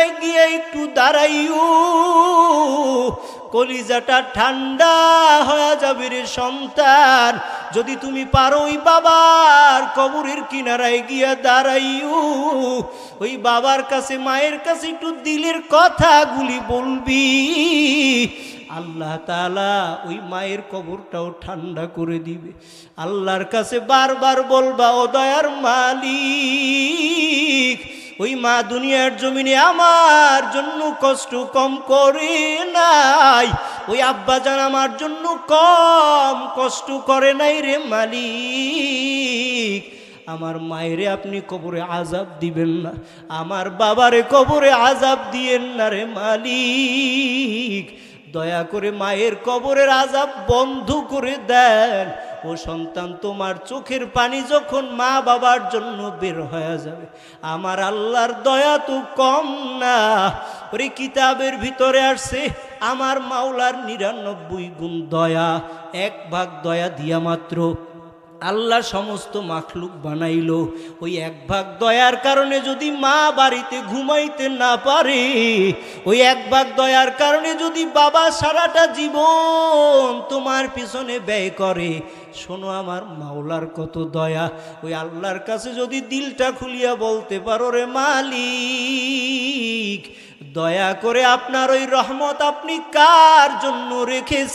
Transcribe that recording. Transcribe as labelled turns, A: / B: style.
A: কিনারায় গিয়ে একটু দাঁড়াইও, কলিজাটা ঠান্ডা হয়ে যাবে রে সন্তান। যদি তুমি পারো ওই বাবার কবরের কিনারায় গিয়া দাঁড়াইও, ওই বাবার কাছে মায়ের কাছে একটু দিলের কথাগুলি বলবি, আল্লাহ তাআলা ওই মায়ের কবরটাও ঠান্ডা করে দিবে। আল্লাহর কাছে বারবার বলবা, ও দয়ার মালিক, ওই মা দুনিয়ার জমিনে আমার জন্য কষ্ট কম করে নাই, ওই আব্বাজান আমার জন্য কম কষ্ট করে নাই রে মালিক। আমার মায়েরে আপনি কবরে আযাব দিবেন না, আমার বাবারে কবরে আযাব দিয়েন না রে মালিক। দয়া করে মায়ের কবরের আযাব বন্ধ করে দেন। ও সন্তান, তোমার চোখের পানি যখন মা বাবার জন্য বের হয়ে যাবে, আমার আল্লাহর দয়া তো কম না। ওরে কিতাবের ভিতরে আসছে, আমার মাওলার 99 গুণ দয়া, 1 ভাগ দয়া দিয়া মাত্র আল্লাহ সমস্ত মাখলুক বানাইলো। ওই 1 ভাগ দয়ার কারণে যদি মা বাড়িতে ঘুমাইতে না পারে, ওই 1 ভাগ দয়ার কারণে যদি বাবা সারাটা জীবন তোমার পিছনে ব্যয় করে, শোনো আমার মাওলার কত দয়া। ওই আল্লাহর কাছে যদি দিলটা খুলিয়া বলতে পারো, রে মালিক, দয়া করে আপনার ওই রহমত আপনি কার জন্য রেখেছেন।